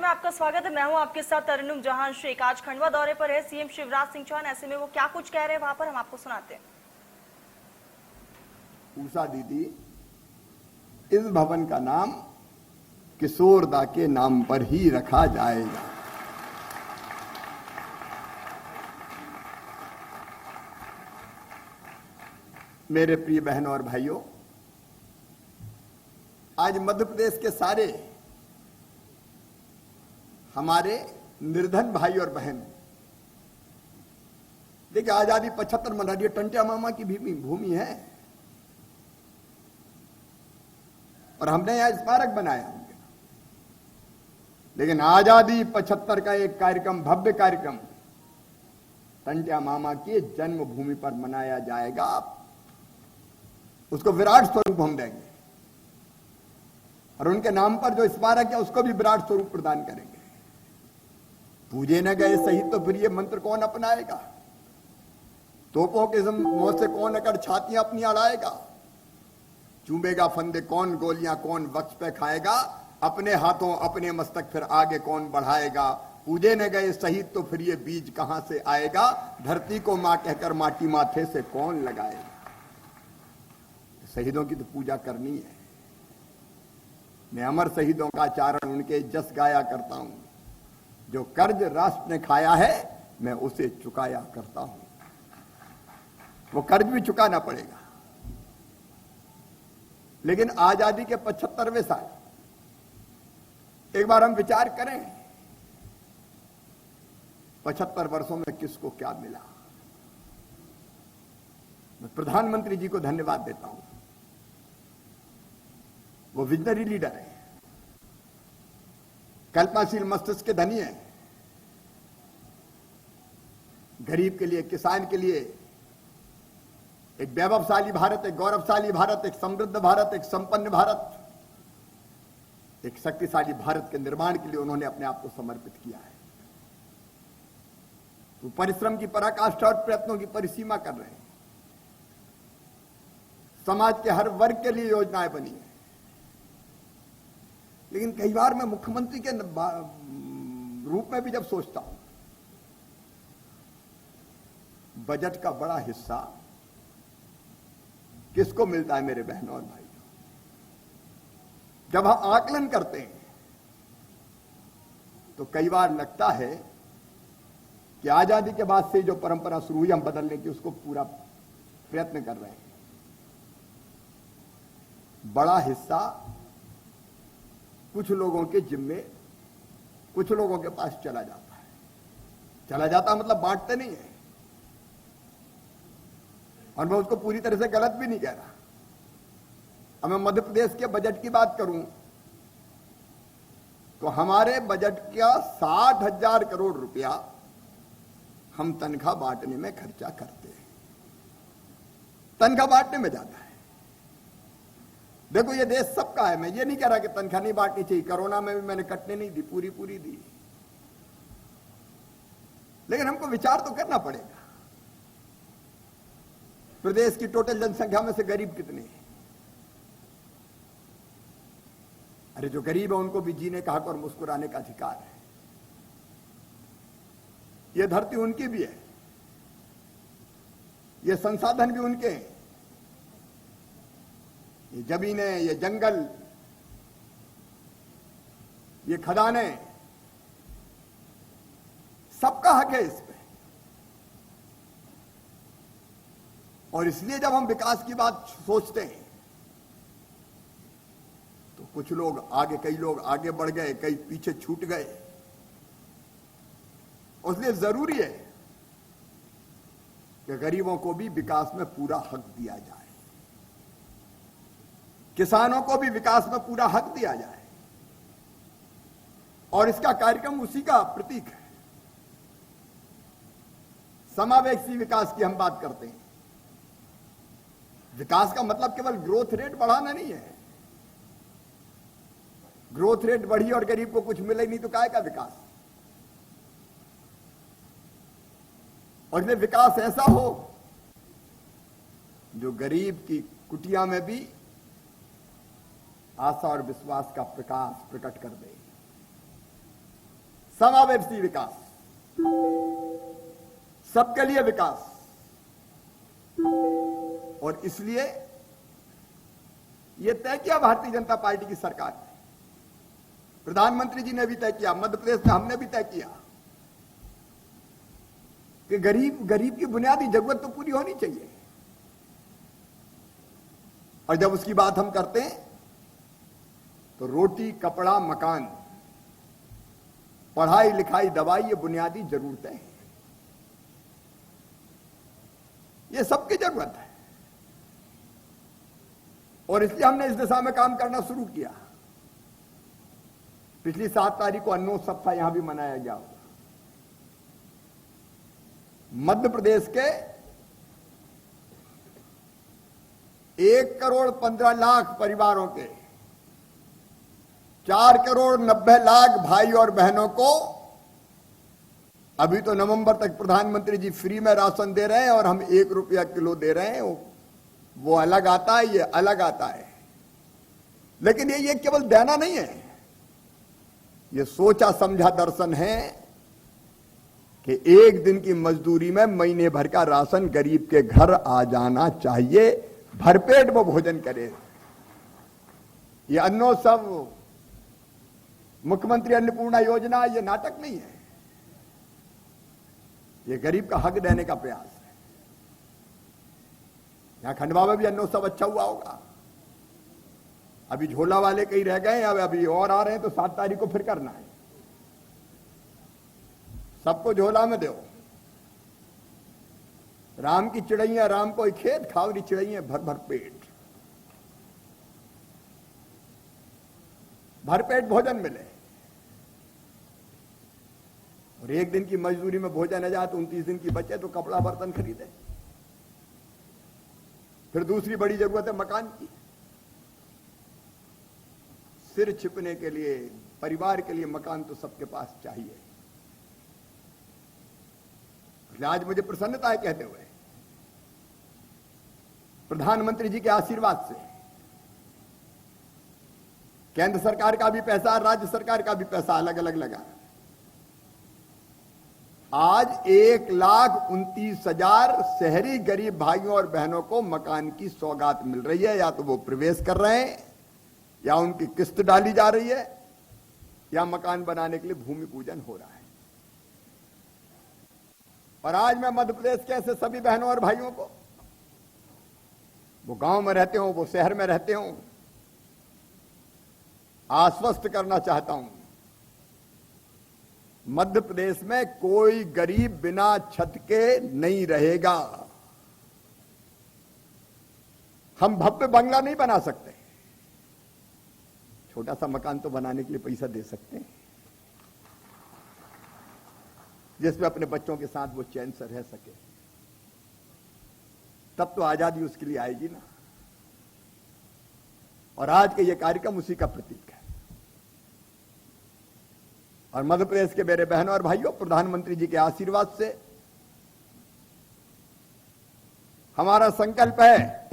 में आपका स्वागत है। मैं हूं आपके साथ तरन्नुम जहां शेख। आज खंडवा दौरे पर है सीएम शिवराज सिंह चौहान। ऐसे में वो क्या कुछ कह रहे हैं वहां पर हम आपको सुनाते हैं। उषा दीदी, इस भवन का नाम किशोरदा के नाम पर ही रखा जाएगा। मेरे प्रिय बहनों और भाइयों, आज मध्य प्रदेश के सारे हमारे निर्धन भाई और बहन, देखिए आजादी 75 मना रही है, टंटिया मामा की भी भूमि है और हमने यहां स्मारक बनाया। लेकिन आजादी 75 का एक कार्यक्रम, भव्य कार्यक्रम टंटिया मामा की जन्मभूमि पर मनाया जाएगा। उसको विराट स्वरूप हम देंगे और उनके नाम पर जो स्मारक है उसको भी विराट स्वरूप प्रदान करेंगे। पूजे न गए शहीद तो फिर ये मंत्र कौन अपनाएगा? तोपों के मुंह से कौन अगर छातियां अपनी अड़ाएगा? चूमेगा फंदे कौन, गोलियां कौन वक्त पे खाएगा? अपने हाथों अपने मस्तक फिर आगे कौन बढ़ाएगा? पूजे न गए शहीद तो फिर ये बीज कहां से आएगा? धरती को मां कहकर माटी माथे से कौन लगाएगा? शहीदों की तो पूजा करनी है। मैं अमर शहीदों का चारण उनके जस गाया करता हूं। जो कर्ज राष्ट्र ने खाया है मैं उसे चुकाया करता हूं। वो कर्ज भी चुकाना पड़ेगा। लेकिन आजादी के 75वें साल एक बार हम विचार करें, 75 वर्षों में किसको क्या मिला। मैं प्रधानमंत्री जी को धन्यवाद देता हूं। वो विजनरी लीडर है, कल्पनाशील मस्तिष्क के धनी है। गरीब के लिए, किसान के लिए एक वैभवशाली भारत, एक गौरवशाली भारत, एक समृद्ध भारत, एक संपन्न भारत, एक शक्तिशाली भारत के निर्माण के लिए उन्होंने अपने आप को समर्पित किया है। वो परिश्रम की पराकाष्ठा और प्रयत्नों की परिसीमा कर रहे हैं। समाज के हर वर्ग के लिए योजनाएं बनी है। लेकिन कई बार मैं मुख्यमंत्री के रूप में भी जब सोचता हूं, बजट का बड़ा हिस्सा किसको मिलता है मेरे बहनों और भाइयों? जब हम आकलन करते हैं तो कई बार लगता है कि आजादी के बाद से जो परंपरा शुरू हुई हम बदलने की, उसको पूरा प्रयत्न कर रहे हैं। बड़ा हिस्सा कुछ लोगों के जिम्मे, कुछ लोगों के पास चला जाता है। चला जाता मतलब बांटते नहीं है। और मैं उसको पूरी तरह से गलत भी नहीं कह रहा। अब मैं मध्य प्रदेश के बजट की बात करूं तो हमारे बजट का 60,000 करोड़ रुपया हम तनख्वाह बांटने में खर्चा करते हैं। तनख्वाह बांटने में जाता है। देखो ये देश सबका है। मैं ये नहीं कह रहा कि तनख्वाह नहीं बांटनी चाहिए। कोरोना में भी मैंने कटने नहीं दी, पूरी पूरी दी। लेकिन हमको विचार तो करना पड़ेगा, प्रदेश की टोटल जनसंख्या में से गरीब कितने हैं? अरे जो गरीब है उनको भी जीने का हक और मुस्कुराने का अधिकार है। ये धरती उनकी भी है, ये संसाधन भी उनके हैं। ये जमीनें, ये जंगल, ये खदानें, सबका हक है इस पे। और इसलिए जब हम विकास की बात सोचते हैं तो कुछ लोग आगे, कई लोग आगे बढ़ गए, कई पीछे छूट गए। इसलिए जरूरी है कि गरीबों को भी विकास में पूरा हक दिया जाए, किसानों को भी विकास में पूरा हक दिया जाए। और इसका कार्यक्रम उसी का प्रतीक है। समावेशी विकास की हम बात करते हैं। विकास का मतलब केवल ग्रोथ रेट बढ़ाना नहीं है। ग्रोथ रेट बढ़ी और गरीब को कुछ मिले नहीं तो काय का विकास? और इसलिए विकास ऐसा हो जो गरीब की कुटिया में भी आशा और विश्वास का प्रकाश प्रकट कर दे। समावेशी विकास, सबके लिए विकास। और इसलिए यह तय किया भारतीय जनता पार्टी की सरकार ने, प्रधानमंत्री जी ने भी तय किया, मध्य प्रदेश में हमने भी तय किया कि गरीब की बुनियादी जरूरत तो पूरी होनी चाहिए। और जब उसकी बात हम करते हैं तो रोटी, कपड़ा, मकान, पढ़ाई लिखाई, दवाई, ये बुनियादी जरूरतें हैं, ये सबकी जरूरत है। और इसलिए हमने इस दिशा में काम करना शुरू किया। पिछली 7 तारीख को अन्नोत्सव था, यहां भी मनाया गया होगा। मध्य प्रदेश के 1,15,00,000 परिवारों के 4,90,00,000 भाई और बहनों को अभी तो नवंबर तक प्रधानमंत्री जी फ्री में राशन दे रहे हैं और हम 1 रुपया किलो दे रहे हैं। वो अलग आता है, ये अलग आता है। लेकिन ये केवल देना नहीं है, ये सोचा समझा दर्शन है कि एक दिन की मजदूरी में महीने भर का राशन गरीब के घर आ जाना चाहिए, भरपेट वो भोजन करे। ये अन्नोत्सव, मुख्यमंत्री अन्नपूर्णा योजना, ये नाटक नहीं है, ये गरीब का हक देने का प्रयास है। यहां खंडवा में भी अन्नोत्सव अच्छा हुआ होगा। अभी झोला वाले कहीं रह गए, अब अभी और आ रहे हैं, तो 7 तारीख को फिर करना है। सबको झोला में दो। राम की चिड़ैया राम को खेत, खावरी चिड़ैया भर भर पेट, भरपेट भोजन मिले। और एक दिन की मजदूरी में भोजन आ जाए तो 29 दिन की बचे तो कपड़ा बर्तन खरीदे। फिर दूसरी बड़ी जरूरत है मकान की। सिर छिपने के लिए, परिवार के लिए मकान तो सबके पास चाहिए। आज मुझे प्रसन्नता है कहते हुए, प्रधानमंत्री जी के आशीर्वाद से केंद्र सरकार का भी पैसा, राज्य सरकार का भी पैसा अलग अलग लगा। आज 1,29,000 शहरी गरीब भाइयों और बहनों को मकान की सौगात मिल रही है। या तो वो प्रवेश कर रहे हैं, या उनकी किस्त डाली जा रही है, या मकान बनाने के लिए भूमि पूजन हो रहा है। और आज मैं मध्य प्रदेश के ऐसे सभी बहनों और भाइयों को, वो गांव में रहते हो, वो शहर में रहते हो, आश्वस्त करना चाहता हूं, मध्य प्रदेश में कोई गरीब बिना छत के नहीं रहेगा। हम भव्य बंगला नहीं बना सकते, छोटा सा मकान तो बनाने के लिए पैसा दे सकते हैं, जिसमें अपने बच्चों के साथ वो चैन से रह सके। तब तो आजादी उसके लिए आएगी ना। और आज के ये कार्यक्रम उसी का प्रतीक है। और मध्य प्रदेश के मेरे बहनों और भाइयों, प्रधानमंत्री जी के आशीर्वाद से हमारा संकल्प है